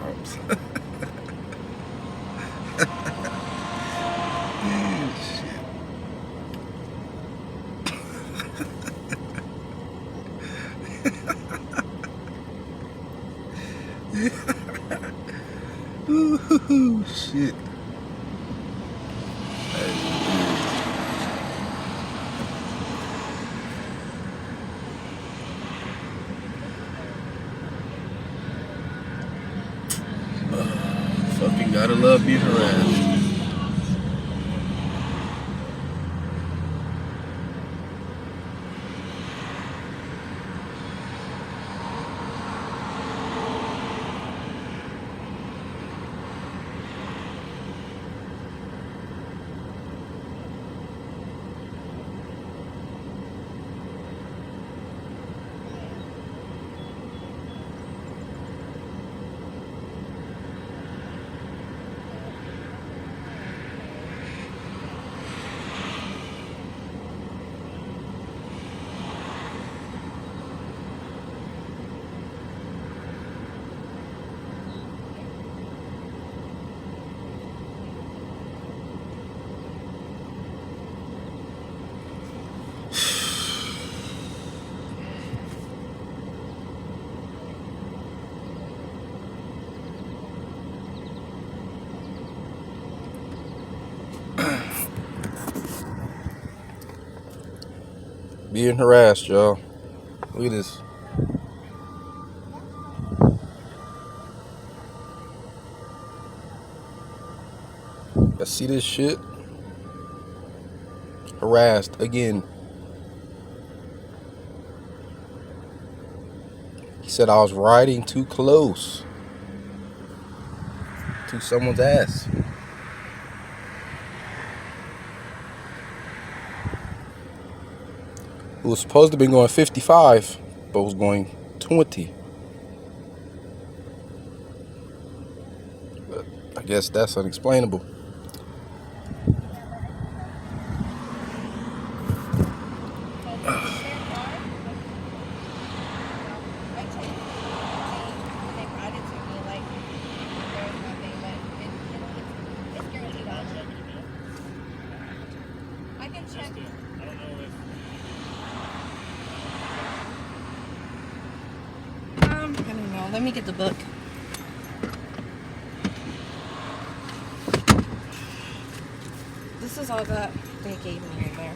arms. Ooh, shit. Fucking gotta love being harassed. Being harassed, y'all. Look at this. Y'all see this shit? Harassed again. He said I was riding too close to someone's ass. It was supposed to be going 55, but was going 20. But I guess that's unexplainable. I don't know. Let me get the book. This is all that they gave me in there.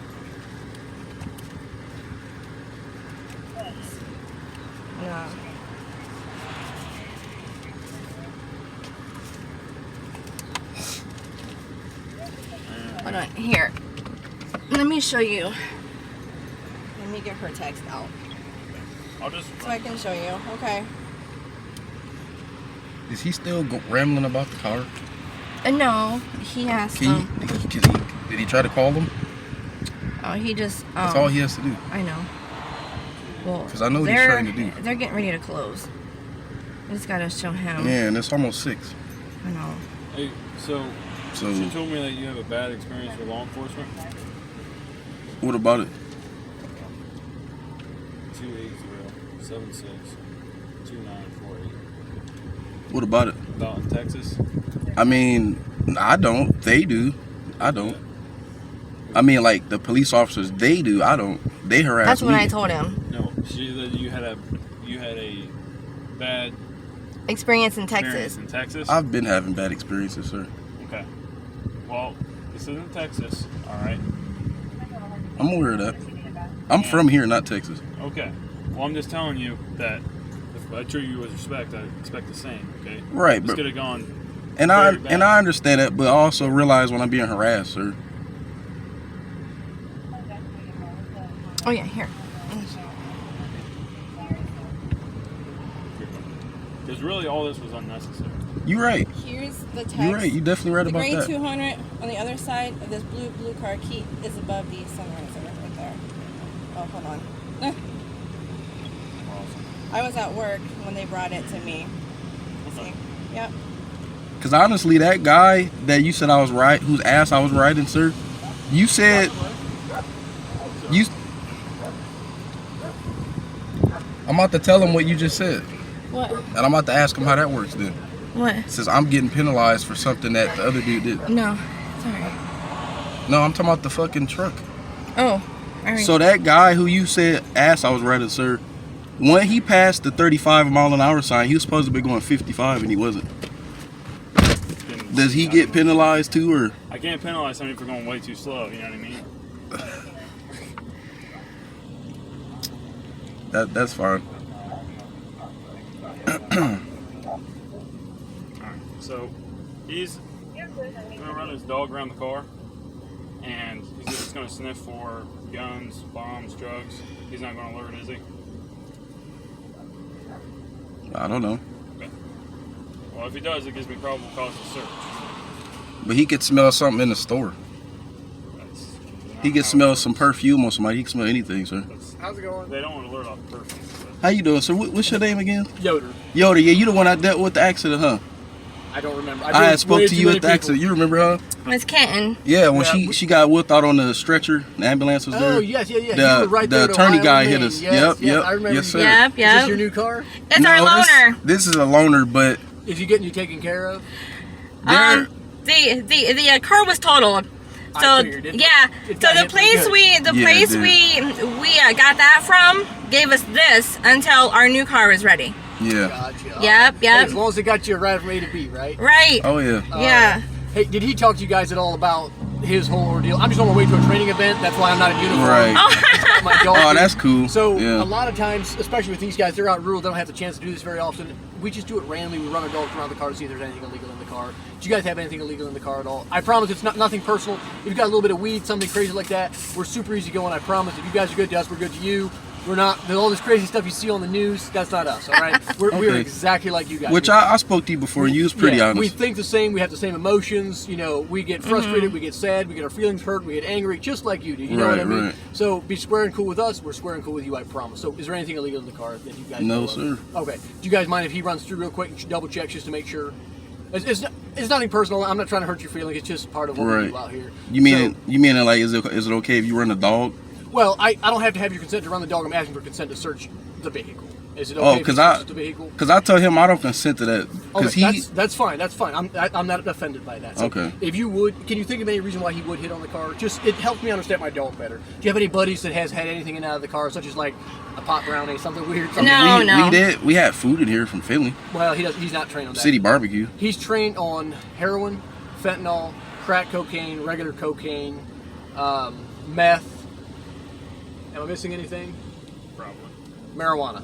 No. Hold on. Here. Let me show you. Let me get her text out. So I can show you. Okay. Is he still rambling about the car? No, he has Did he try to call them? Oh, he just. That's all he has to do. I know. Well, because I know what he's trying to do. They're getting ready to close. I just gotta show him. Yeah, and it's almost 6. I know. Hey, so you told me that you have a bad experience with law enforcement. What about it? 280-76-2948. What about it? About in Texas? I mean, I don't. They do. I don't. I mean, like, the police officers, they do. I don't. They harass That's me. what I told him. No, you had a bad experience in Texas. In Texas? I've been having bad experiences, sir. Okay. Well, this isn't Texas, all right? I'm aware of that. I'm from here, not Texas. Okay. Well, I'm just telling you that if I treat you with respect, I expect the same, okay? Right, this but could have gone and I understand that, but I also realize when I'm being harassed, sir. Oh yeah, here. Because really, all this was unnecessary. You're right. Here's the text. You're right. You're definitely right about that. The gray 200 on the other side of this blue car key is above the sunrise right there. Oh, hold on. Awesome. I was at work when they brought it to me. Okay. Yep. Because honestly, that guy that you said I was right, whose ass I was riding, sir, you said you. I'm about to tell him what you just said. What? And I'm about to ask him how that works then. What? It says I'm getting penalized for something that the other dude did. No. Sorry. No, I'm talking about the fucking truck. Oh. All right. So that guy who you said asked I was right, sir. When he passed the 35-mile-an-hour sign, he was supposed to be going 55 and he wasn't. Does he get penalized too, or? I can't penalize somebody for going way too slow. You know what I mean? That's fine. Alright, so he's gonna run his dog around the car, and he's just gonna sniff for guns, bombs, drugs. He's not gonna alert, is he? I don't know. Okay. Well, if he does, it gives me probable cause to search. But he could smell something in the store. He could smell some perfume or somebody. He can smell anything, sir. How's it going? They don't want to alert off perfume. How you doing, sir? What's your name again? Yoder. Yoda. Yeah, you the one I dealt with the accident, huh? I don't remember. I had spoke to you at the accident. You remember, huh? It's Kenton. Yeah, when she got whipped out on the stretcher, the ambulance was there. Oh, yes. You The, were right the there at attorney Ohio guy Main. hit us. Yes, Yep. I remember. Yes, sir. Yep. Is this your new car? It's our loaner. This is a loaner, but Is he getting you taken care of? they're The car was totaled. So I figured it. yeah, It so got the hit pretty place good. we got that from gave us this until our new car was ready. yeah. Gotcha. Yep. Hey, as long as they got you a ride from A to B, right? Right. Oh yeah. Yeah. Hey, did he talk to you guys at all about his whole ordeal? I'm just on my way to a training event. That's why I'm not in uniform. Right. It's got my dog Oh, here. that's cool. So yeah. a lot of times, especially with these guys, they're out rural. They don't have the chance to do this very often. We just do it randomly. We run our dogs around the car to see if there's anything illegal in the car. Do you guys have anything illegal in the car at all? I promise it's nothing personal. If you've got a little bit of weed, something crazy like that, we're super easy going. I promise. If you guys are good to us, we're good to you. We're not. There's all this crazy stuff you see on the news. That's not us. All right. We're Okay. exactly like you guys. Which I spoke to you before, and you was pretty honest. We think the same. We have the same emotions. You know, we get frustrated. We get sad. We get our feelings hurt. We get angry, just like you do. You know what I mean? Right. So be square and cool with us. We're square and cool with you. I promise. So is there anything illegal in the car that you guys No, know of? sir. Okay. Do you guys mind if he runs through real quick and double checks just to make sure? It's nothing personal. I'm not trying to hurt your feelings. It's just part of what we Right. do out here. You mean it like is it okay if you run a dog? Well, I don't have to have your consent to run the dog. I'm asking for consent to search the vehicle. Is it okay? Oh, if he searches the vehicle? Because I told him I don't consent to that. Because Okay, that's fine. That's fine. I'm not offended by that. So Okay. If you would, can you think of any reason why he would hit on the car? Just it helps me understand my dog better. Do you have any buddies that has had anything in and out of the car, such as like a pot brownie, something weird? Something No. we did. We had food in here from Finley. Well, he's not trained on that. City Barbecue. He's trained on heroin, fentanyl, crack cocaine, regular cocaine, meth. Am I missing anything? Probably. Marijuana.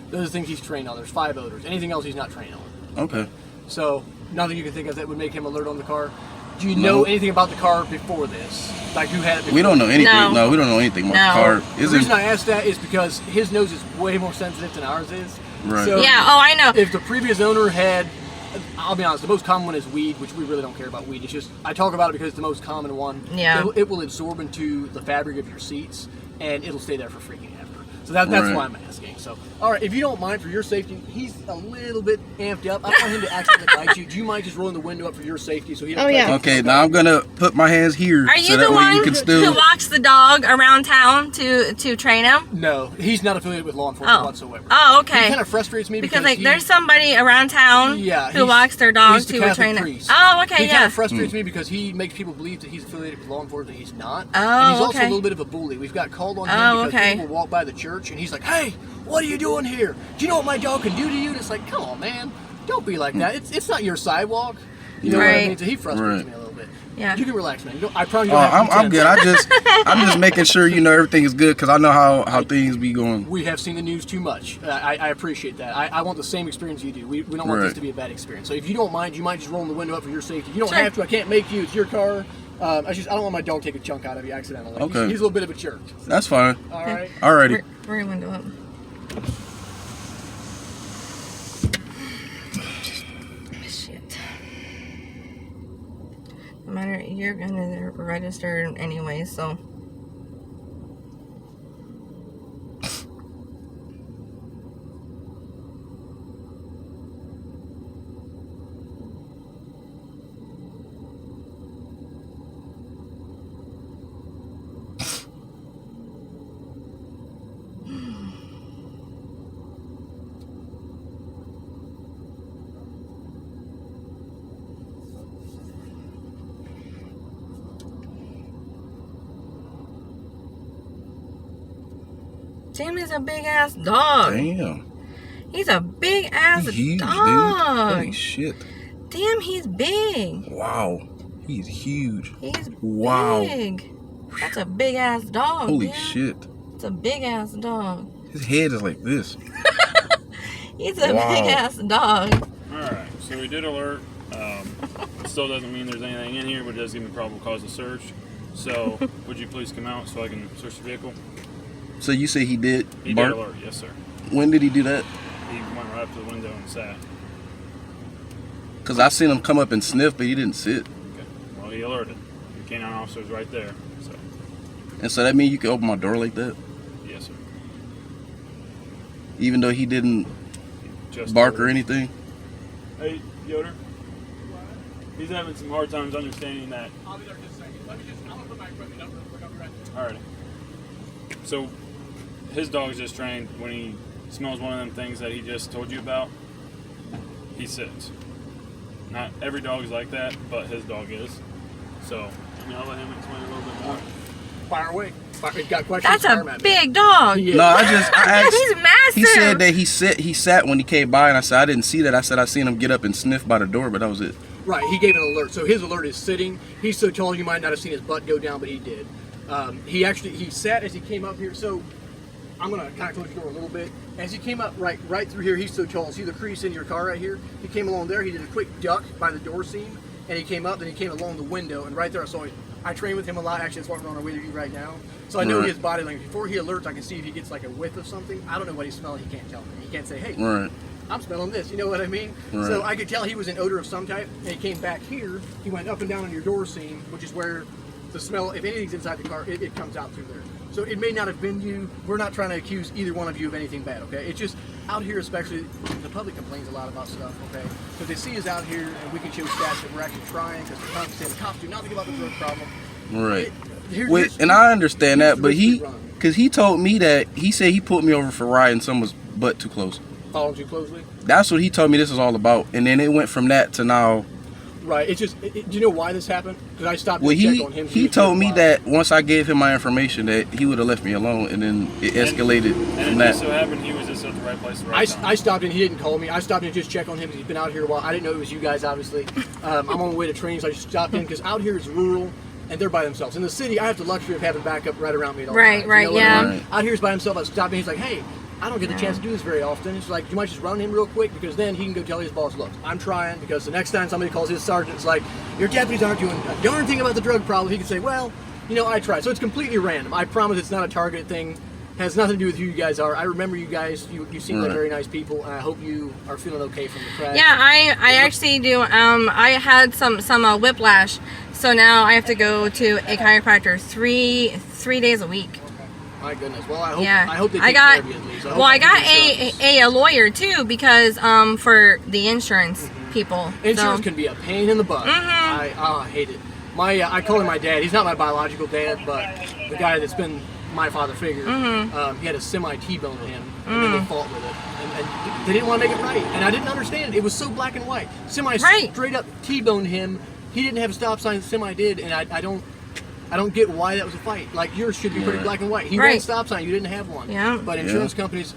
Those are things he's trained on. There's 5 odors. Anything else he's not trained on. Okay. So nothing you can think of that would make him alert on the car. Do you know anything about the car before this? Like who had it before? We don't know anything. No. No, we don't know anything about No. the car. The reason I asked that is because his nose is way more sensitive than ours is. Right. So Yeah. Oh, I know. if the previous owner had, I'll be honest, the most common one is weed, which we really don't care about weed. It's just, I talk about it because it's the most common one. Yeah. It will absorb into the fabric of your seats, and it'll stay there for freaking ever. So that's Right. why I'm asking. So, all right, if you don't mind, for your safety, he's a little bit amped up. I don't want him to accidentally bite you. Do you mind just rolling the window up for your safety so he doesn't Oh, yeah. try to- Okay, now I'm gonna put my hands here Are you so the that way one you can who still. walks the dog around town to train him? No, he's not affiliated with law enforcement Oh. whatsoever. Oh, He okay. kind of frustrates me Because like he- there's somebody around town Yeah, who he's- walks their dog he's the to a Catholic trainer. priest. Oh, okay, He kind yeah. of frustrates me because he makes people believe that he's affiliated with law enforcement. He's not. Oh, and he's also okay. a little bit of a bully. We've got called on him Oh, because okay. people walk by the church and he's like, "Hey, what are you doing here? Do you know what my dog can do to you?" And it's like, come on, man, don't be like that. It's not your sidewalk. You know what I Right. mean? So he frustrates Right. me a little bit. Yeah. You can relax, man. You don't, I promise you Oh, don't have to I'm pretend. good. I'm just making sure you know everything is good because I know how things be going. We have seen the news too much. I appreciate that. I want the same experience you do. We don't want this Right. to be a bad experience. So if you don't mind, you might just rolling the window up for your safety. You don't Sure. have to. I can't make you. It's your car. I don't want my dog to take a chunk out of you accidentally. Okay. He's a little bit of a jerk. That's fine. All right. Alrighty. We're gonna window up. Shit. No matter, you're gonna register anyway, so. Damn, he's a big ass dog. Damn. He's a big ass He's huge, dog. dude. Holy shit. Damn, he's big. Wow. He's huge. He's Wow. big. That's a big ass dog. Holy man. shit. It's a big ass dog. His head is like this. He's a Wow. big ass dog. Alright, so we did alert. It still doesn't mean there's anything in here, but it does give me probable cause to search. So, would you please come out so I can search the vehicle? So you say he did He bark? did alert, yes sir. When did he do that? He went right up to the window and sat. Because I seen him come up and sniff, but he didn't sit. Okay. Well, he alerted. The canine officer's right there. So, And so that means you can open my door like that? yes sir. Even though he didn't Just bark or alerted. anything? Hey, Yoder. He's having some hard times understanding that. I'll be there just a second. I'm gonna put my equipment up real quick. I'll be right there. Alrighty. So, his dog's just trained when he smells one of them things that he just told you about, he sits. Not every dog is like that, but his dog is. So, I'll let him explain a little bit more. Fire away. If got questions, That's fire a 'em at me. big dog. Yeah. No, I asked. He's massive. He said that he sat when he came by, and I said I didn't see that. I said I seen him get up and sniff by the door, but that was it. Right, he gave an alert. So his alert is sitting. He's so tall you might not have seen his butt go down, but he did. He sat as he came up here. So I'm gonna kind of close the door a little bit. As he came up right through here, he's so tall. See the crease in your car right here? He came along there. He did a quick duck by the door seam, and he came up. Then he came along the window, and right there I saw him. I train with him a lot. Actually, that's why we're on our way to you right now. So I know Right. his body language. Before he alerts, I can see if he gets like a whiff of something. I don't know what he's smelling. He can't tell me. He can't say, "Hey, Right. I'm smelling this," you know what I mean? Right. So I could tell he was an odor of some type, and he came back here, he went up and down on your door seam, which is where the smell, if anything's inside the car, it comes out through there. So it may not have been you. We're not trying to accuse either one of you of anything bad, okay? It's just out here, especially, the public complains a lot about stuff, okay? So if they see us out here and we can show stats that we're actually trying, because the cops do nothing about the drug problem. Right. Here's And I understand here's that, the but risk we run. because he told me that he said he pulled me over for riding someone's butt too close. Followed you closely? That's what he told me this is all about, and then it went from that to now. Right, it's just, do you know why this happened? Because I stopped Well, to check on him. he told me that once I gave him my information that he would have left me alone, and then it escalated And from it that. just so happened he was just at the right place at the right time. I stopped in. He didn't call me. I stopped in to just check on him because he's been out here a while. I didn't know it was you guys, obviously. I'm on my way to training, so I just stopped in because out here is rural and they're by themselves. In the city, I have the luxury of having backup right around me at all Right, times. right, You know what yeah. I mean? Right. Out here is by himself. I stopped in. He's like, "Hey, I don't get the chance to do this very often." It's like, you might just run him real quick because then he can go tell his boss, "Look, I'm trying," because the next time somebody calls his sergeant, it's like, "Your deputies aren't doing a darn thing about the drug problem." He can say, "Well, you know, I tried." So it's completely random. I promise it's not a targeted thing. Has nothing to do with who you guys are. I remember you guys. You seem like Right. very nice people, and I hope you are feeling okay from the crash. Yeah, I actually do. I had some whiplash, so now I have to go to a chiropractor three days a week. My goodness. Well, I hope. Yeah, I hope they I take got. care of you at least. Well, I got hope a lawyer too because for the insurance people. insurance So- can be a pain in the butt. I hate it. I call him my dad. He's not my biological dad, but the guy that's been my father figure. He had a semi T-bone him, and then they fought with it, and they didn't want to make it right. And I didn't understand it. It was so black and white. Semi Right. straight up T-boned him. He didn't have a stop sign. Semi did, and I don't get why that was a fight. Like, yours should be pretty Right. black and white. He ran a Right. stop sign. You didn't have one. Yeah. But insurance companies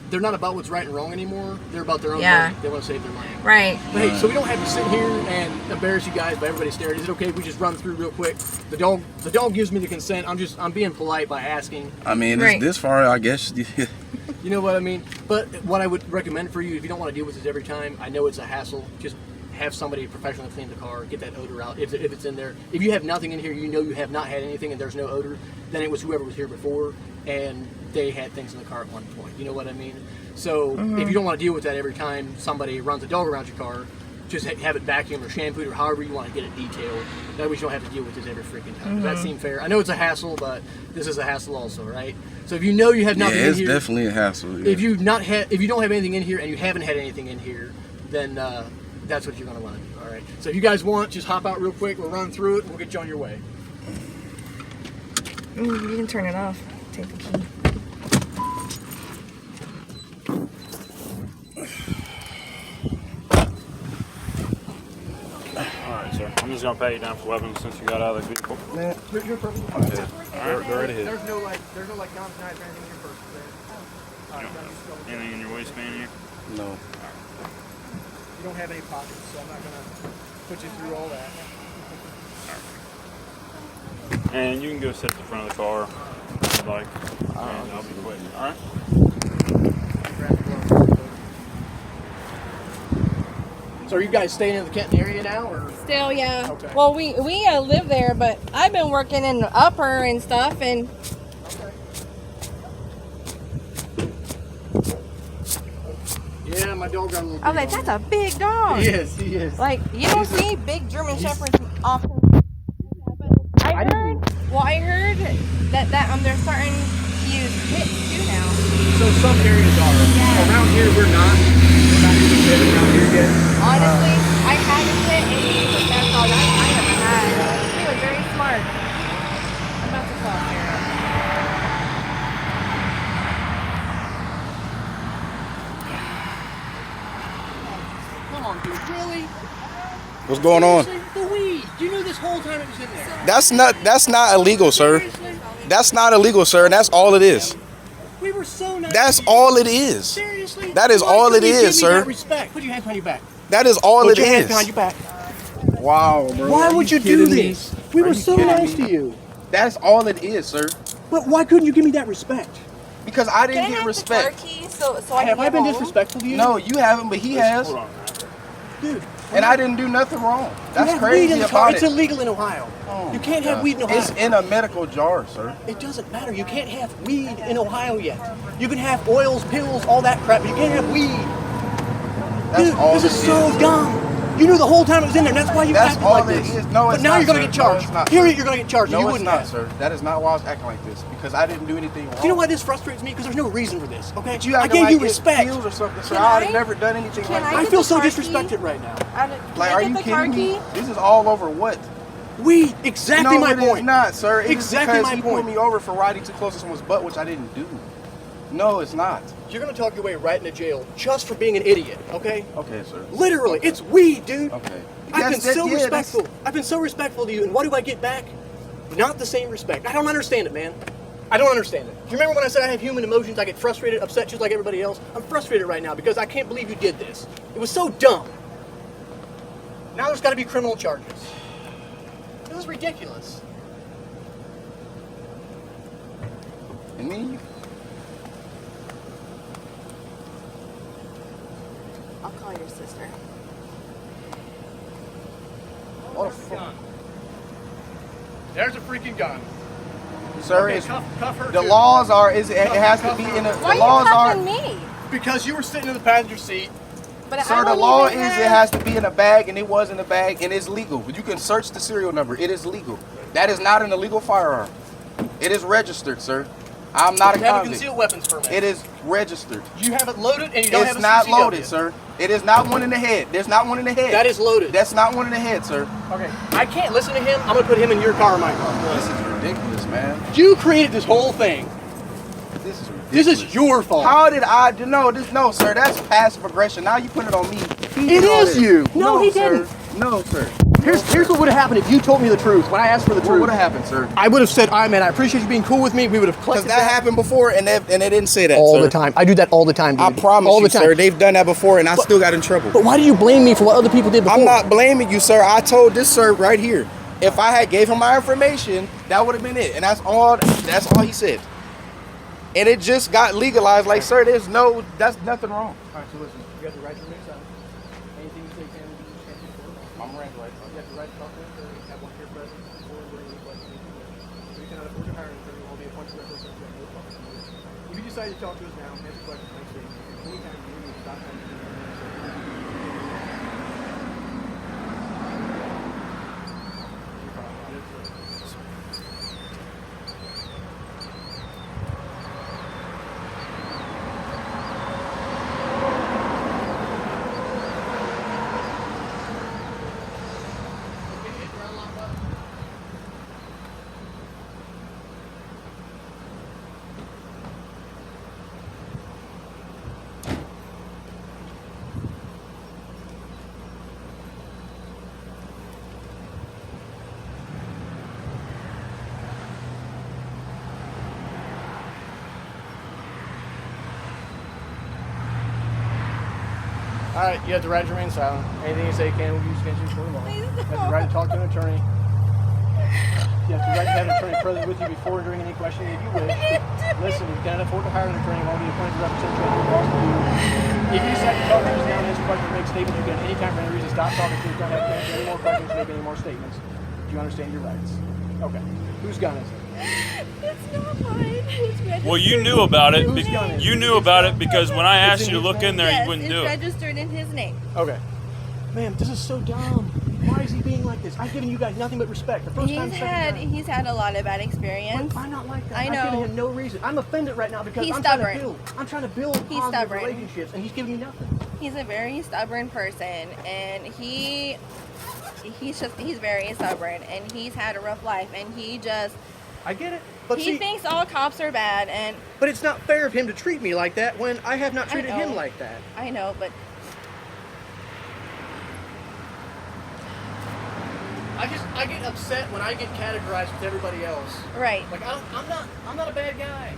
they're not about what's right and wrong anymore. They're about their own Yeah. money. They want to save their money. Right. But hey, so we don't have to sit here and embarrass you guys by everybody staring. Is it okay if we just run through real quick? The dog gives me the consent. I'm being polite by asking. I mean, Right. it's this far, I guess. You know what I mean? But what I would recommend for you, if you don't want to deal with this every time, I know it's a hassle. Just have somebody professionally clean the car, get that odor out if it's in there. If you have nothing in here, you know you have not had anything and there's no odor, then it was whoever was here before and they had things in the car at one point. You know what I mean? So if you don't want to deal with that every time somebody runs a dog around your car, just have it vacuumed or shampooed or however you want to get it detailed. That way you don't have to deal with this every freaking time. Does that seem fair? I know it's a hassle, but this is a hassle also, right? So if you know you have Yeah, nothing in it's here, definitely a hassle. Yeah. if you don't have anything in here and you haven't had anything in here, then that's what you're going to want to do. All right. So if you guys want, just hop out real quick. We'll run through it. And we'll get you on your way. You can turn it off. Take the key. Alright, sir. I'm just going to pat you down for weapons since you got out of the vehicle. You're perfect. Alright, go right ahead. There's no like guns, knives, or anything in your purse. Anything in your waistband here? No. You don't have any pockets, so I'm not gonna put you through all that. And you can go sit at the front of the car if you'd like. And I'll be quick. All right. So are you guys staying in the Kenton area now, or? Still, yeah. Okay. Well, we live there, but I've been working in the upper and stuff, and Yeah, my dog got a little. I was like, that's a big dog. He is. Like, you don't see big German Shepherds often. I heard that they're starting to use pits too now. So some areas are. Yeah. Around here, we're not even living around here yet. Honestly, I had a pit, and he was that's all I ever had. He was very smart. I'm about to fall here. Come on, dude. Really? What's going on? Seriously? The weed. You knew this whole time it was in there. That's not illegal, sir. Seriously? That's not illegal, sir, and that's all it is. We were so nice. That's all it is. Seriously? That is Why all couldn't it you is, give me sir. that respect. Put your hands behind your back. That is all Put it your hands behind is. your back. Wow, bro. Why Are would you do kidding me? this? We Are were you so kidding nice me? to you. That's all it is, sir. But why couldn't you give me that respect? Because I didn't Can I get have respect. the car key so I Have can I get been home? disrespectful to you? No, you haven't, but he has. Hold on. Dude. And I didn't do nothing wrong. That's you have weed crazy in the car. about It's it. illegal in Ohio. Oh You can't my have God. weed in Ohio. It's in a medical jar, sir. It doesn't matter. You can't have weed in Ohio yet. You can have oils, pills, all that crap, but you can't have weed. That's Dude, all this it is so is. dumb. You knew the whole time it was in there. And that's why you That's acted all like it this. is. No, but it's now not, you're gonna sir. get No, charged. it's not, Period. sir. You're gonna get charged. No, you it's wouldn't not, have. sir. That is not why I was acting like this. Because I didn't do anything wrong. Do you know why this frustrates me? Because there's no reason for this. Okay? But you I acting gave like you it respect. feels or something, sir. Can I would I- have never done anything can like I that. I get feel the so car key? disrespected right now. Like, are you kidding me? This is all over what? Weed. Exactly No, my it is point. not, sir. It is Exactly because my he point. pulled me over for riding too close to someone's butt, which I didn't do. No, it's not. You're gonna talk your way right into jail just for being an idiot. Okay? Okay, sir. Oh. Literally, Okay. it's weed, dude. Okay. I've been Yes, that- so yeah, that's- respectful. I've been so respectful to you, and what do I get back? Not the same respect. I don't understand it, man. I don't understand it. Do you remember when I said I have human emotions? I get frustrated, upset just like everybody else. I'm frustrated right now because I can't believe you did this. It was so dumb. Now there's got to be criminal charges. This is ridiculous. And me? I'll call your sister. What the fuck? There's a freaking gun. Sir, Okay, it's, cuff her the too. laws are, it has to be in a, Why the laws are you are, cuffing me? Because you were sitting in the passenger seat. But sir, the law is it has to be in a bag, and it was in a bag, and it's legal. You can search the serial number. It is legal. That is not an illegal firearm. It is registered, sir. I'm not a You have a convict. concealed weapons permit. It is registered. You have it loaded and you don't have It's a not CCW. loaded, sir. It is not one in the head. There's not one in the head. That is loaded. That's not one in the head, sir. Okay, I can't listen to him. I'm gonna put him in your car or my car. This is ridiculous, man. You created this whole thing. This is ridiculous. This is your fault. How did I do? No, sir. That's passive aggression. Now you put it on me. He It did all is this. you. No, he sir. didn't. No, sir. Here's what would have happened if you told me the truth when I asked for the What truth. would have happened, sir? I would have said, "All right, man, I appreciate you being cool with me." We would have Because collected that happened before, and they didn't say that, all sir. the time. I do that all the time, dude. I promise all you, the time. sir. They've done that before, and I still got in trouble. But why do you blame me for what other people did before? I'm not blaming you, sir. I told this sir right here. If I had gave him my information, that would have been it, and that's all he said. And it just got legalized. Like, sir, that's nothing wrong. All right, so listen. You have the right to remain silent. Anything you say can be used against you. I'm right. You have the right to talk to him or have one here present or where you like to so you cannot afford to hire an attorney will be appointed representative of no problem. If you decide to talk to us now, answer questions next week. Anytime you need to stop having All right, you have the right to remain silent. Anything you say can be used against you for the law. You have the right to talk to an attorney. You have the right to have an attorney present with you before and during any questioning if you wish. Listen, if you cannot afford to hire an attorney, won't be appointed to represent you at your cost to you. If you decide to talk to us now and answer questions or make statements, you can at any time for any reason stop talking to us. Don't have to answer any more questions or make any more statements. Do you understand your rights? Okay. Whose gun is it? It's not mine. It's registered. Well, you knew about it. Whose gun is it? You knew about it because when I asked you to look in there, Yes, you wouldn't it's do it. registered in his name. Okay. Ma'am, this is so dumb. Why is he being like this? I've given you guys nothing but respect. The first time, second time. He's had a lot of bad experience. I'm not like that. I know. I've given him no reason. I'm offended right now because He's I'm stubborn. trying to build He's positive stubborn. relationships, and he's giving me nothing. He's a very stubborn person, and he's very stubborn, and he's had a rough life, and I get it, but he thinks all cops are bad, and but it's not fair of him to treat me like that when I have not treated know. him like that. I know, but I get upset when I get categorized with everybody else. right. Like I'm not a bad guy.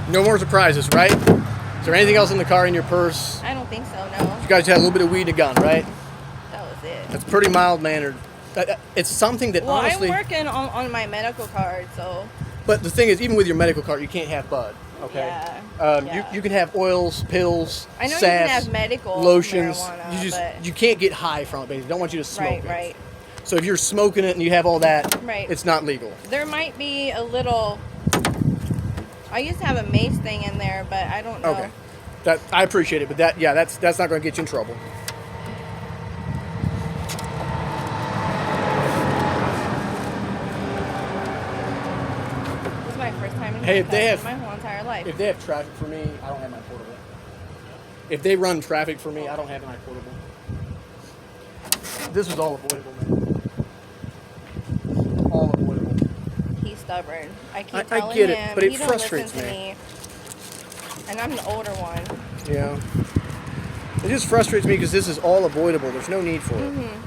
No more surprises, right? Is there anything else in the car in your purse? I don't think so. No, You guys had a little bit of weed and a gun, right? that was it. That's pretty mild mannered. It's something that Well, honestly. I'm working on my medical card, so But the thing is, even with your medical card, you can't have bud. Okay. Yeah. You can have oils, pills, I know you sass, can have medical lotions. marijuana, You can't get high from it. Basically, don't want you to smoke it. right. So if you're smoking it and you have all that, Right. it's not legal. There might be a little. I used to have a mace thing in there, but I don't know. Okay. That I appreciate it, but that's not going to get you in trouble. This is my first time in Hey, if they Kentucky have- my whole entire life. If they have traffic for me, I don't have my portable. If they run traffic for me, I don't have my portable. This was all avoidable, man. All avoidable. He's stubborn. I keep I telling get it, him, but it he don't frustrates listen to me. me. And I'm the older one. Yeah. It just frustrates me because this is all avoidable. There's no need for it. Mm-hmm.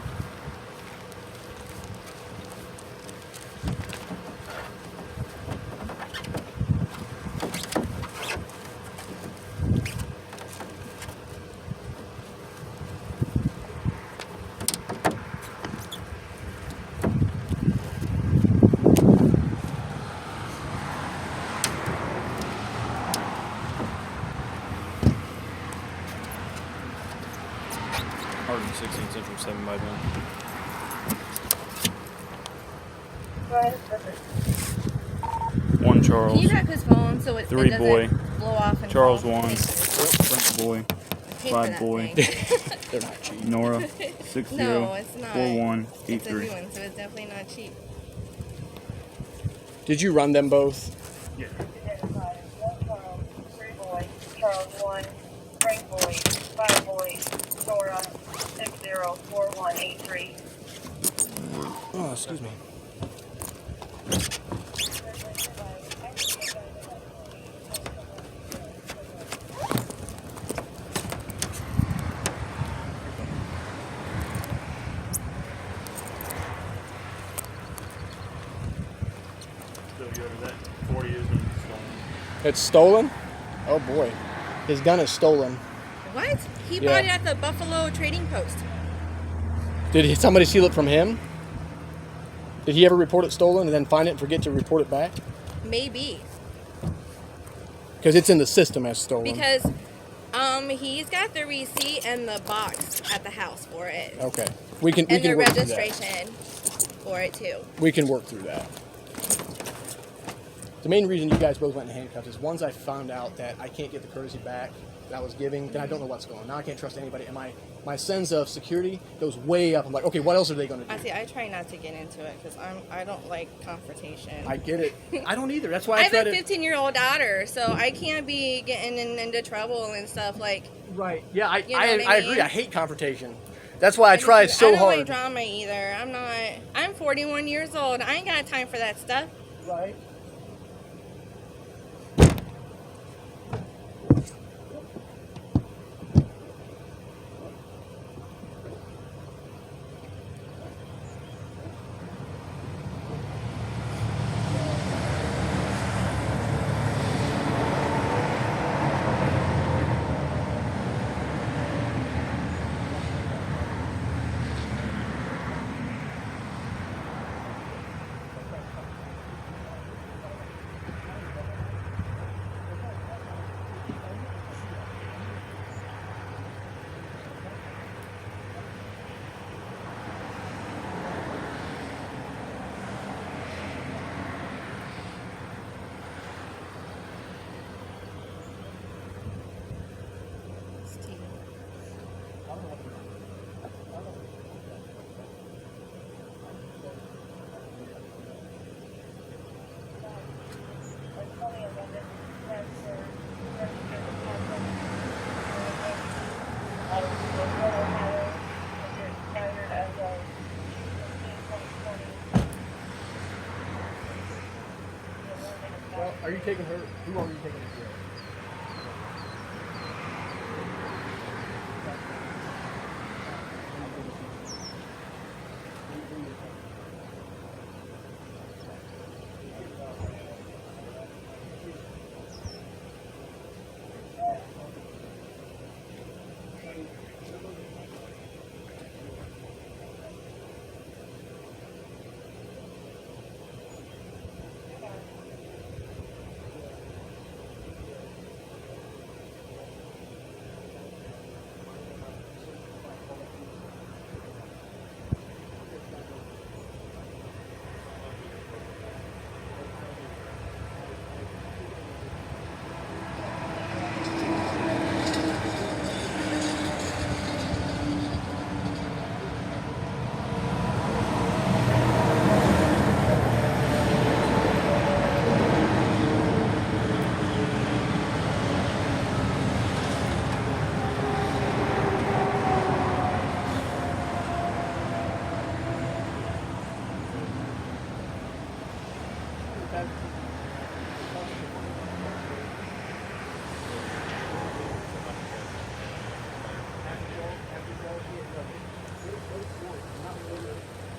Hardin 16 Central 7 by 1. One Charles. Can you grab his phone so it 3 doesn't boy. blow off and Charles fall? 1. Thank you. Frank boy. I pay for 5 that boy. thing. They're not cheap. Nora 60 No, it's not. 41 It's a 83. new one, so it's definitely not cheap. Did you run them both? Yeah. Charles 1, Frank Boy, 5 Boy, Nora 604183. Oh, excuse me. So you over that 40 is stolen. It's stolen? Oh boy. His gun is stolen. What? He Yeah. bought it at the Buffalo Trading Post. Did somebody steal it from him? Did he ever report it stolen and then find it and forget to report it back? Maybe. Because it's in the system as stolen. Because He's got the receipt and the box at the house for it. Okay. We can And the work through that. registration for it too. We can work through that. The main reason you guys both went in handcuffs is once I found out that I can't get the courtesy back that I was giving, then I don't know what's going on. Now I can't trust anybody, and my sense of security goes way up. I'm like, okay, what else are they going to do? I try not to get into it because I don't like confrontation. I get it. I don't either. That's why I I have try a to. 15-year-old daughter, so I can't be getting into trouble and stuff like. Right. Yeah, I You know what I agree. mean? I hate confrontation. That's why I try so I don't hard. like drama either. I'm 41 years old. I ain't got time for that stuff. Right. Well, are you taking her? Who are you taking her to?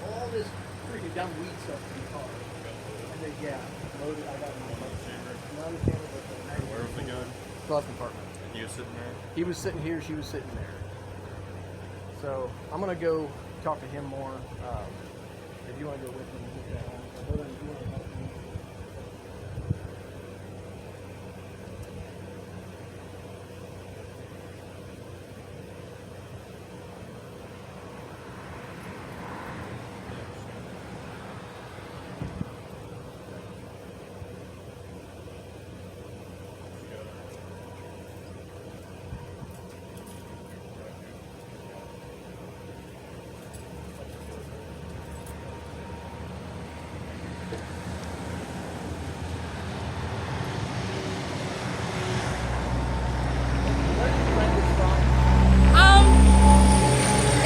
All this freaking dumb weed stuff in the car. And then, yeah, loaded. I got my Where was he going? glove compartment. And you was sitting there? He was sitting here, she was sitting there. So I'm gonna go talk to him more. If you want to go with me, get that home. Or whether you want to help me.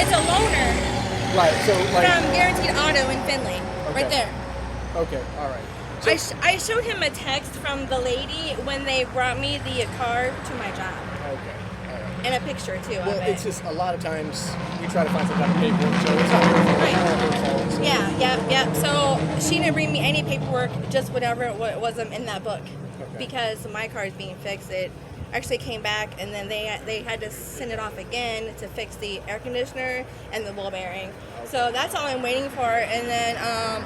It's a loaner Right, so like. from Guaranteed Auto in Finley, right there. Okay, all right. I showed him a text from the lady when they brought me the car to my job, Okay, all right. and a picture too Well, of it. it's just a lot of times we try to find some kind of paperwork, so it's not her fault. Right. It's all her fault. So. Yeah. So she didn't bring me any paperwork, just whatever it was in that book. Okay. Because my car is being fixed. It actually came back, and then they had to send it off again to fix the air conditioner and the ball bearing. So that's all I'm waiting for, and then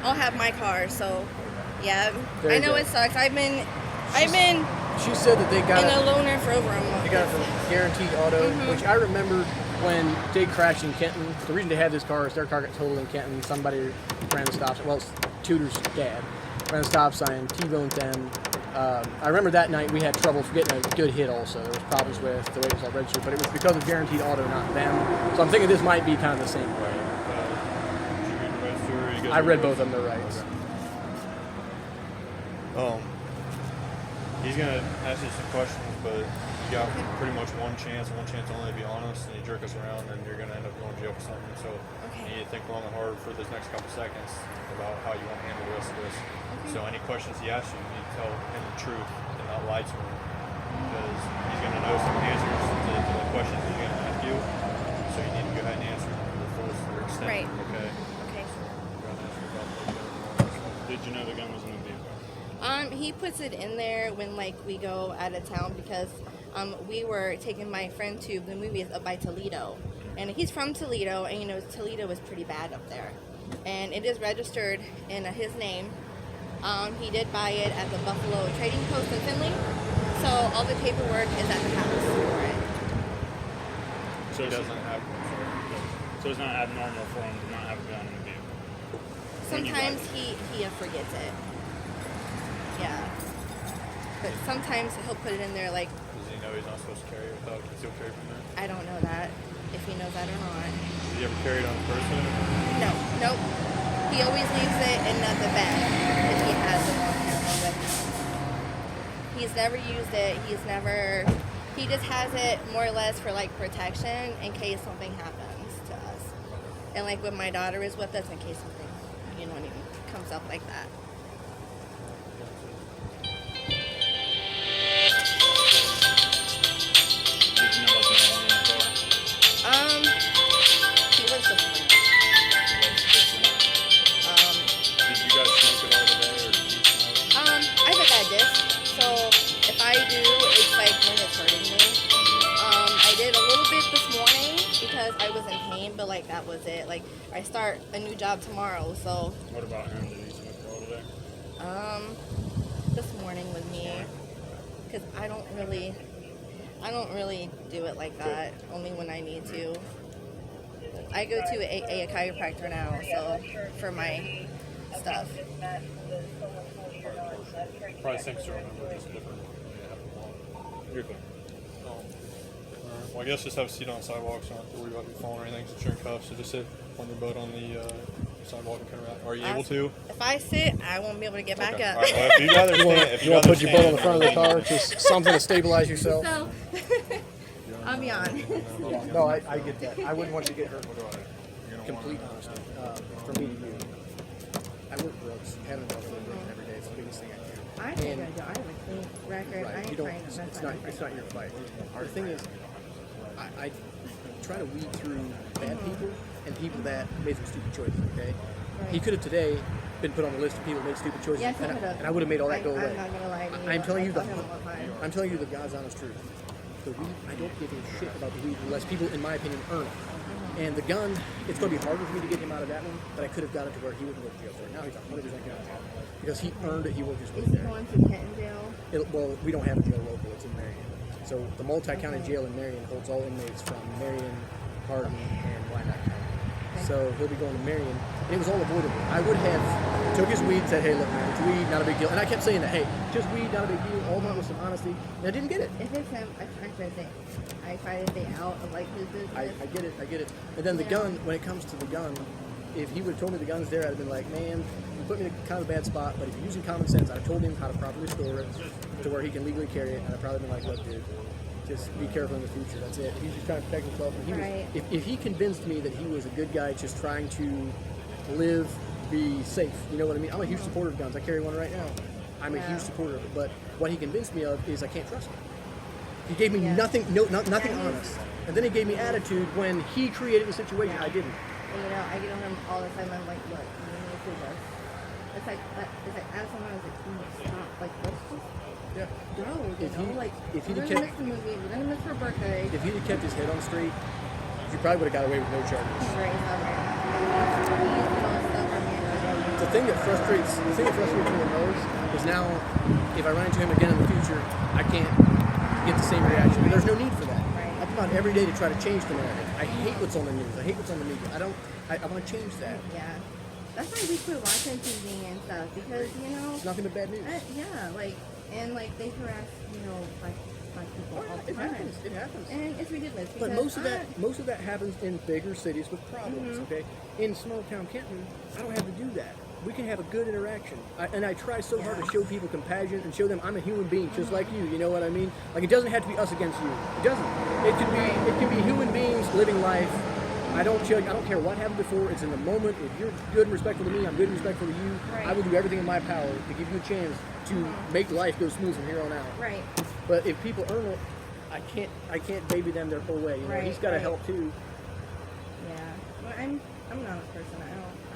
I'll have my car. So yeah, There I you know go. it sucks. I've been She said that they got And it. a loaner for over a month. They got it from Guaranteed Auto, which I remember when they crashed in Kenton. The reason they had this car is their car got totaled in Kenton. Somebody ran the stop sign. Well, it's Tudor's dad ran the stop sign, T-boned them. I remember that night we had trouble getting a good hit also. There was problems with the way it was all registered, but it was because of Guaranteed Auto, not them. So I'm thinking this might be kind of the same way. Did you read the register? Or you guys I read both? both of them, they're rights. He's gonna ask you some questions, but you got pretty much one chance only to be honest, and you jerk us around, and you're gonna end up going to jail for something. So Okay. you need to think long and hard for this next couple seconds about how you want to handle the rest of this. So any questions he asks you, you need to tell him the truth and not lie to him, because he's gonna know some answers to the questions he's gonna ask you. So you need to go ahead and answer them to the fullest of your extent. Right. Okay. Okay. Go ahead and ask about the Did you know the gun was in the vehicle? He puts it in there when like we go out of town because we were taking my friend to the movies up by Toledo, and he's from Toledo, and you know Toledo is pretty bad up there, and it is registered in his name. He did buy it at the Buffalo Trading Post in Findlay, so all the paperwork is at the house for it. So He it's, doesn't have. so it's not abnormal for him to not have a gun in the vehicle. When you Sometimes buy he forgets it. Yeah, but sometimes he'll put it in there like Does he know he's not supposed to carry it without concealed carry permit? I don't know that if he knows that or not. Did he ever carry it on person? No, nope. He always leaves it in the bag if he has it on with him. He's never used it. He just has it more or less for like protection in case something happens to us. And like when my daughter is with us in case something, you know, comes up like that. Did you know about the man in the car? He lives with me. Did you guys smoke it all today, or did you smoke? I have a bad disc, so if I do, it's like when it's hurting me. I did a little bit this morning because I was in pain, but like that was it. Like I start a new job tomorrow, so What about him? Did he smoke it all today? this morning with me, because I don't really do it like that. Only when I need to. I go to a chiropractor now, so for my stuff. Probably same story, but just different. You're good. Well, I guess just have a seat on the sidewalk, so you don't have to worry about your phone or anything. Since you're in cuffs, so just sit on your butt on the sidewalk and come around. Are you able to? If I sit, I won't be able to get back Okay. up. All right, well, if you'd rather stand, if You want to put your butt on the stand, front of the car, just something to stabilize yourself. So, I'll be on. No, I get that. I wouldn't want you to get hurt. You're gonna Complete wanna- honesty. From me to you. I work drugs. Having a drug every day is the biggest thing I do. I think I do. I have a clean record. I Right. ain't You don't. trying to mess It's not. It's not your fight. The thing is, I try to weed through bad people and people that made some stupid choices. Okay. He could have today been put on the list of people who made stupid choices, Yes, he and could have. I would have made all that go away. I'm not gonna lie to you. I'm telling you I told him all the time. I'm telling you the God's honest truth. The weed, I don't give a shit about the weed unless people, in my opinion, earn it. And the gun, it's going to be harder for me to get him out of that one, but I could have got it to where he wouldn't go to jail for it. Now he's 100% going to jail because he earned it. He won't just Is wait he there. going to Kenton jail? Well, we don't have a jail local. It's in Marion. So the multi-county jail in Marion holds all inmates from Marion, Hardin, and Wyandotte County. So he'll be going to Marion, and it was all avoidable. I would have took his weed, said, "Hey, look, man, it's weed, not a big deal." And I kept saying that, "Hey, just weed, not a big deal." All done with some honesty, and I didn't get it. If it's him, I try to stay out of like his business. I get it. And then the Yeah. gun, when it comes to the gun, if he would have told me the gun's there, I'd have been like, man, you put me in kind of a bad spot. But if you're using common sense, I told him how to properly store it to where he can legally carry it, and I'd probably been like, look, dude, just be careful in the future. That's it. He's just trying to protect himself. And he Right. was, if he convinced me that he was a good guy just trying to live, be safe, you know what I mean? I'm a huge supporter of guns. I carry one right now. I'm a Yeah. huge supporter of it. But what he convinced me of is I can't trust him. He gave me Yeah. nothing Yeah, honest. And then he gave me attitude when he created the situation. Yeah. I didn't. And, you know, I get on him all the time. I'm like, look, you need to do this. It's like as someone I was like, can you stop? Like, let's just Yeah. go. You If know, he- like if he'd we're have gonna kept- miss the movie. We're gonna miss her birthday. If he'd have kept his head on straight, you probably would have got away with no charges. He's very stubborn. He's the most stubborn man I've ever the thing that frustrates me the most is now, if I run into him again in the future, I can't get the same reaction. And there's no need for that. Right. I come out every day to try to change the narrative. I hate what's on the news. I hate what's on the media. I want to change that. Yeah. That's why we quit watching TV and stuff because It's nothing but bad news. yeah, they harass black people all the It time. happens. It happens. And it's ridiculous. But because most of that happens in bigger cities with problems. Okay, in small town Kenton, I don't have to do that. We can have a good interaction, and I try so hard to show people compassion and show them I'm a human being just like you. You know what I mean? Like it doesn't have to be us against you. It doesn't. It can be human beings living life. I don't care what happened before. It's in the moment. If you're good and respectful to me, I'm good and respectful to you. Right. I will do everything in my power to give you a chance to make life go smooth from here on out. Right. But if people earn it, I can't baby them their whole way. You know, Right, he's got to right. help too. Yeah. Well, I'm not a person. I don't